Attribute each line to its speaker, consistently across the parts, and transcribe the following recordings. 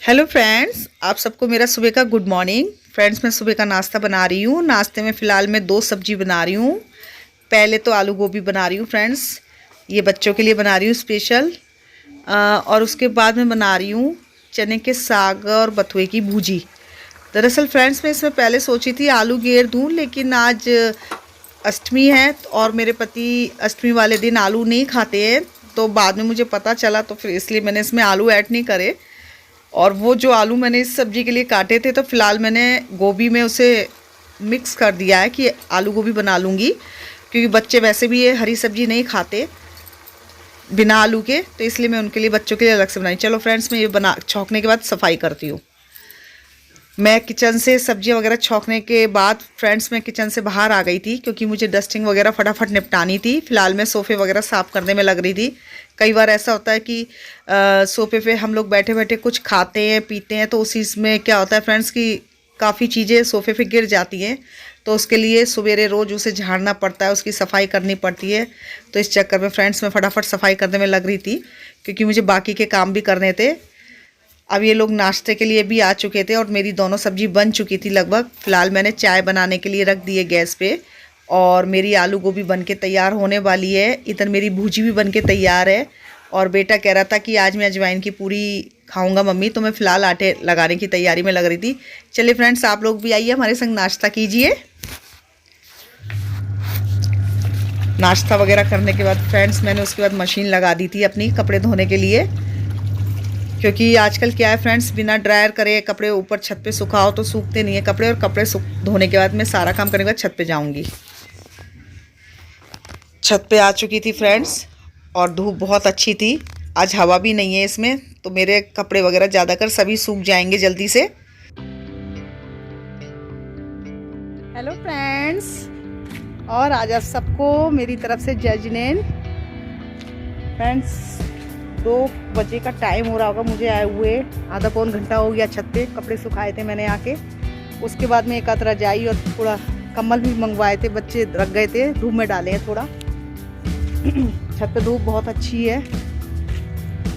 Speaker 1: Hello friends, आप सबको मेरा सुबह का गुड मॉर्निंग। फ्रेंड्स, मैं सुबह का नाश्ता बना रही हूँ। नाश्ते में फ़िलहाल मैं दो सब्जी बना रही हूँ। पहले तो आलू गोभी बना रही हूँ फ्रेंड्स, ये बच्चों के लिए बना रही हूँ स्पेशल। और उसके बाद मैं बना रही हूँ चने के साग और बथुए की भूजी। दरअसल फ्रेंड्स, मैं इसमें पहले सोची थी आलू घेर दूँ, लेकिन आज अष्टमी है और मेरे पति अष्टमी वाले दिन आलू नहीं खाते हैं। तो बाद में मुझे पता चला, तो फिर इसलिए मैंने इसमें आलू ऐड नहीं करे। और वो जो आलू मैंने इस सब्ज़ी के लिए काटे थे, तो फ़िलहाल मैंने गोभी में उसे मिक्स कर दिया है कि आलू गोभी बना लूँगी, क्योंकि बच्चे वैसे भी ये हरी सब्ज़ी नहीं खाते बिना आलू के, तो इसलिए मैं उनके लिए, बच्चों के लिए अलग से बनाई। चलो फ्रेंड्स, मैं ये बना छौंकने के बाद सफाई करती हूँ। मैं किचन से सब्जियां वगैरह छौंकने के बाद फ्रेंड्स, मैं किचन से बाहर आ गई थी, क्योंकि मुझे डस्टिंग वगैरह फटाफट निपटानी थी। फ़िलहाल मैं सोफ़े वगैरह साफ़ करने में लग रही थी। कई बार ऐसा होता है कि सोफ़े पे हम लोग बैठे बैठे कुछ खाते हैं पीते हैं, तो उसी में क्या होता है फ्रेंड्स कि काफ़ी चीज़ें सोफ़े पे गिर जाती हैं। तो उसके लिए सवेरे रोज़ उसे झाड़ना पड़ता है, उसकी सफाई करनी पड़ती है। तो इस चक्कर में फ्रेंड्स, मैं फटाफट सफाई करने में लग रही थी, क्योंकि मुझे बाकी के काम भी करने थे। अब ये लोग नाश्ते के लिए भी आ चुके थे और मेरी दोनों सब्जी बन चुकी थी लगभग। फ़िलहाल मैंने चाय बनाने के लिए रख दी है गैस पे, और मेरी आलू गोभी बन के तैयार होने वाली है। इधर मेरी भुजी भी बन के तैयार है। और बेटा कह रहा था कि आज मैं अजवाइन की पूरी खाऊंगा मम्मी, तो मैं फ़िलहाल आटे लगाने की तैयारी में लग रही थी। चलिए फ्रेंड्स, आप लोग भी आइए हमारे संग नाश्ता कीजिए। नाश्ता वगैरह करने के बाद फ्रेंड्स, मैंने उसके बाद मशीन लगा दी थी अपनी कपड़े धोने के लिए, क्योंकि आजकल क्या है फ्रेंड्स, बिना ड्रायर करे कपड़े ऊपर छत पे सुखाओ तो सूखते नहीं है कपड़े। और कपड़े धोने के बाद मैं सारा काम करने के बाद छत पे जाऊंगी। छत पे आ चुकी थी फ्रेंड्स, और धूप बहुत अच्छी थी। आज हवा भी नहीं है इसमें, तो मेरे कपड़े वगैरह ज़्यादातर सभी सूख जाएंगे जल्दी से। हेलो फ्रेंड्स, और आज आप सबको मेरी तरफ से जय जिनेंद्र। फ्रेंड्स, 2 बजे का टाइम हो रहा होगा मुझे आए हुए, आधा पौन घंटा हो गया। छत पे कपड़े सुखाए थे मैंने आके। उसके बाद में एक आध रजाई और थोड़ा कंबल भी मंगवाए थे, बच्चे रख गए थे, धूप में डाले हैं थोड़ा। छत पे धूप बहुत अच्छी है,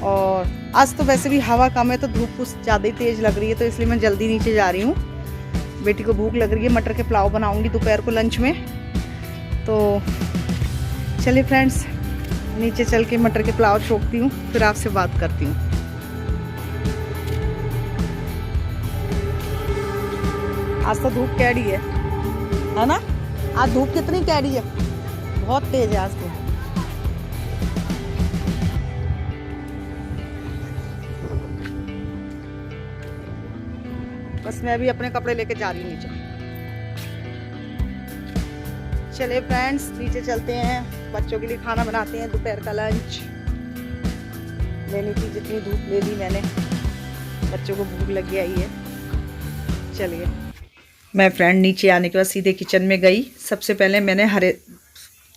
Speaker 1: और आज तो वैसे भी हवा कम है, तो धूप कुछ ज़्यादा ही तेज़ लग रही है, तो इसलिए मैं जल्दी नीचे जा रही हूँ। बेटी को भूख लग रही है, मटर के पुलाव बनाऊँगी दोपहर को लंच में। तो चलिए फ्रेंड्स, नीचे चल के मटर के पुलाव छोकती हूँ, फिर आपसे बात करती हूँ। आज तो धूप कैडी है ना? आज धूप कितनी कैडी है, बहुत तेज है आज तो। बस मैं भी अपने कपड़े लेके जा रही हूँ नीचे। चलिए फ्रेंड्स, नीचे चलते हैं, बच्चों के लिए खाना बनाते हैं, दोपहर का लंच लेनी थी, जितनी धूप ले ली मैंने, बच्चों को भूख लग गई है। चलिए, मैं फ्रेंड नीचे आने के बाद सीधे किचन में गई। सबसे पहले मैंने हरे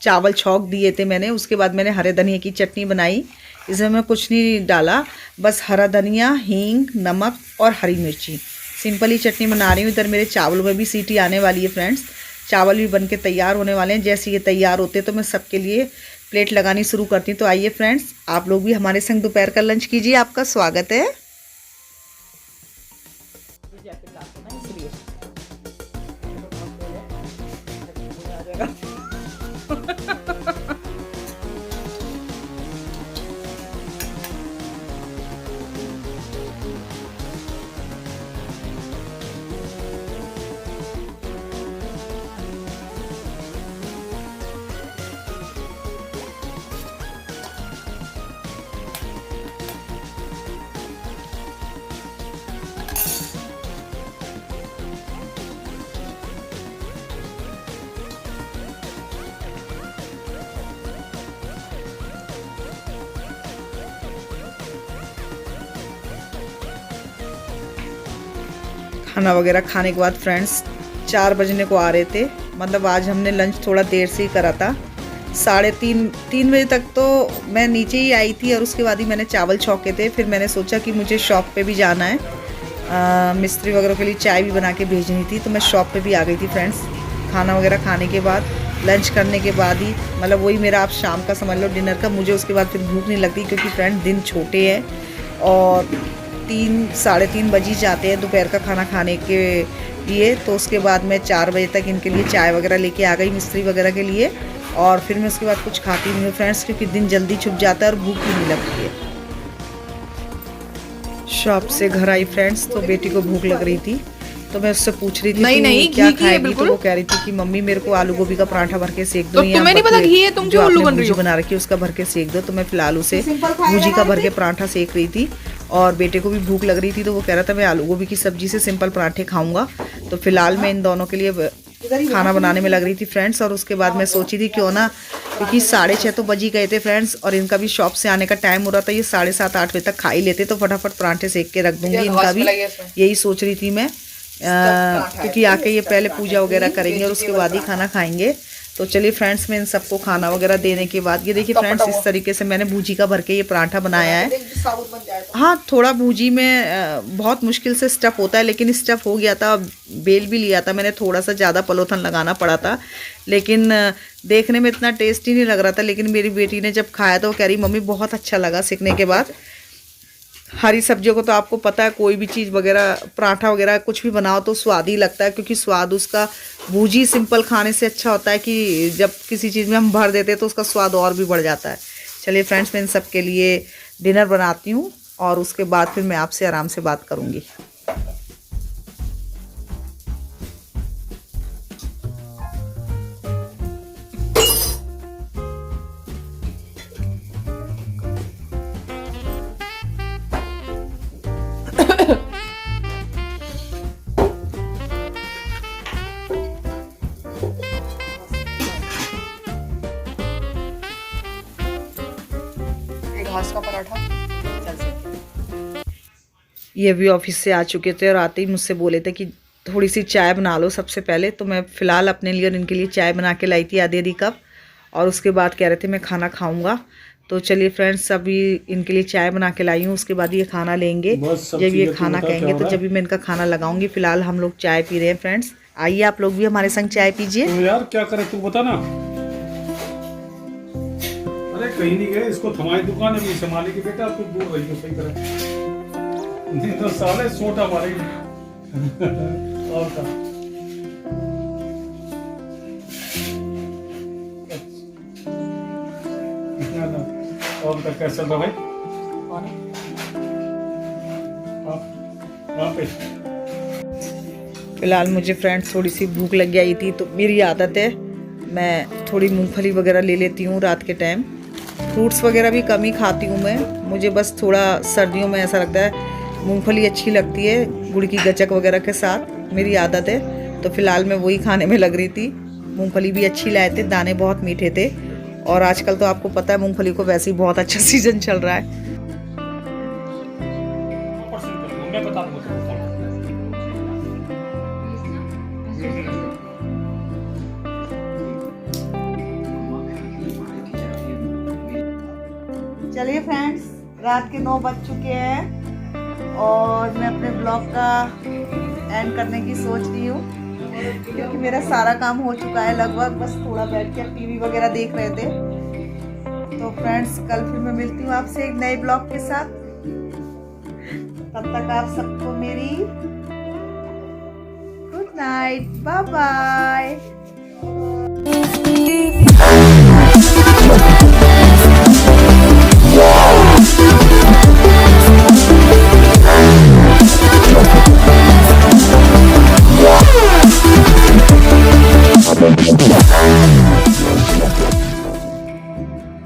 Speaker 1: चावल छौंक दिए थे मैंने, उसके बाद मैंने हरे धनिया की चटनी बनाई। इसमें मैं कुछ नहीं डाला, बस हरा धनिया, हींग, नमक और हरी मिर्ची, सिंपल ही चटनी बना रही हूँ। इधर मेरे चावलों में भी सीटी आने वाली है फ्रेंड्स, चावल भी बन के तैयार होने वाले हैं। जैसे ये तैयार होते हैं तो मैं सबके लिए प्लेट लगानी शुरू करती हूँ। तो आइए फ्रेंड्स, आप लोग भी हमारे संग दोपहर का लंच कीजिए, आपका स्वागत है। खाना वगैरह खाने के बाद फ्रेंड्स 4 बजने को आ रहे थे, मतलब आज हमने लंच थोड़ा देर से ही करा था। 3:30 बजे तक तो मैं नीचे ही आई थी, और उसके बाद ही मैंने चावल छौंके थे। फिर मैंने सोचा कि मुझे शॉप पे भी जाना है, मिस्त्री वगैरह के लिए चाय भी बना के भेजनी थी, तो मैं शॉप पे भी आ गई थी फ्रेंड्स। खाना वगैरह खाने के बाद, लंच करने के बाद ही, मतलब वही मेरा आप शाम का समझ लो डिनर का, मुझे उसके बाद फिर भूख नहीं लगती, क्योंकि फ्रेंड्स दिन छोटे हैं और 3 साढ़े 3 बज ही जाते हैं दोपहर का खाना खाने के लिए। तो उसके बाद मैं 4 बजे तक इनके लिए चाय वगैरह लेके आ गई मिस्त्री वगैरह के लिए, और फिर मैं उसके बाद कुछ खाती नहीं हूँ फ्रेंड्स, क्योंकि दिन जल्दी छुप जाता है और भूख भी नहीं लगती है। शॉप से घर आई फ्रेंड्स, तो बेटी को भूख लग रही थी, तो मैं उससे पूछ रही थी नहीं, क्या खाएगी, तो वो कह रही थी कि मम्मी मेरे को आलू गोभी का पराठा भर के सेक दो,
Speaker 2: तो तुम्हें नहीं पता घी है, तुम क्यों उल्लू बन रही हो?
Speaker 1: बना रखी है उसका भर के सेक दो। तो मैं फिलहाल उसे भुजी का भर के पराठा सेक रही थी, और बेटे को भी भूख लग रही थी, तो वो कह रहा था मैं आलू गोभी की सब्जी से सिंपल पराठे खाऊंगा। तो फिलहाल मैं इन दोनों के लिए खाना बनाने में लग रही थी फ्रेंड्स। और उसके बाद मैं सोची थी क्यों ना, क्योंकि 6:30 तो बज ही गए थे फ्रेंड्स, और इनका भी शॉप से आने का टाइम हो रहा था, ये 7:30-8 बजे तक खा ही लेते, तो फटाफट पराठे सेक के रख दूंगी इनका भी, यही सोच रही थी मैं, क्योंकि आके ये पहले पूजा वगैरह करेंगे और उसके बाद ही खाना खाएंगे। तो चलिए फ्रेंड्स, मैं इन सबको खाना वगैरह देने के बाद, ये देखिए फ्रेंड्स, इस तरीके से मैंने भुजी का भर के ये पराठा बनाया है। हाँ, थोड़ा भुजी में बहुत मुश्किल से स्टफ़ होता है, लेकिन स्टफ़ हो गया था, बेल भी लिया था मैंने, थोड़ा सा ज़्यादा पलोथन लगाना पड़ा था, लेकिन देखने में इतना टेस्टी नहीं लग रहा था। लेकिन मेरी बेटी ने जब खाया तो वो कह रही मम्मी बहुत अच्छा लगा सीखने के बाद। हरी सब्जियों को तो आपको पता है, कोई भी चीज़ वगैरह पराठा वगैरह कुछ भी बनाओ तो स्वाद ही लगता है, क्योंकि स्वाद उसका भूजी सिंपल खाने से अच्छा होता है, कि जब किसी चीज़ में हम भर देते हैं तो उसका स्वाद और भी बढ़ जाता है। चलिए फ्रेंड्स, मैं इन सब के लिए डिनर बनाती हूँ, और उसके बाद फिर मैं आपसे आराम से बात करूँगी।
Speaker 2: घास का पराठा।
Speaker 1: ये भी ऑफिस से आ चुके थे, और आते ही मुझसे बोले थे कि थोड़ी सी चाय बना लो सबसे पहले। तो मैं फ़िलहाल अपने लिए और इनके लिए चाय बना के लाई थी आधी कप, और उसके बाद कह रहे थे मैं खाना खाऊंगा। तो चलिए फ्रेंड्स, अभी इनके लिए चाय बना के लाई हूँ, उसके बाद ये खाना लेंगे। जब ये खाना कहेंगे तो जब भी मैं इनका खाना लगाऊंगी। फ़िलहाल हम लोग चाय पी रहे हैं फ्रेंड्स, आइए आप लोग भी हमारे संग चाय पीजिए।
Speaker 3: तो यार क्या करे तू बता ना। अरे कहीं नहीं गए, इसको थमाई दुकान है, संभाले की बेटा, तू दूर रही हो सही तरह, नहीं तो साले सोटा मारेगी। और का और का कैसा था भाई? पे
Speaker 1: फ़िलहाल मुझे फ्रेंड्स थोड़ी सी भूख लग गई थी, तो मेरी आदत है मैं थोड़ी मूंगफली वगैरह ले लेती हूँ रात के टाइम। फ्रूट्स वगैरह भी कम ही खाती हूँ मैं, मुझे बस थोड़ा सर्दियों में ऐसा लगता है मूंगफली अच्छी लगती है गुड़ की गचक वगैरह के साथ, मेरी आदत है। तो फ़िलहाल मैं वही खाने में लग रही थी। मूंगफली भी अच्छी लाए थे, दाने बहुत मीठे थे, और आजकल तो आपको पता है मूंगफली को वैसे ही बहुत अच्छा सीज़न चल रहा है।
Speaker 3: मैं बता दूंगा।
Speaker 1: चलिए फ्रेंड्स, रात के 9 बज चुके हैं, और मैं अपने ब्लॉग का एंड करने की सोच रही हूँ, क्योंकि मेरा सारा काम हो चुका है लगभग, बस थोड़ा बैठ के टीवी वगैरह देख रहे थे। तो फ्रेंड्स, कल फिर मैं मिलती हूँ आपसे एक नए ब्लॉग के साथ। तब तक आप सबको मेरी गुड नाइट, बाय बाय।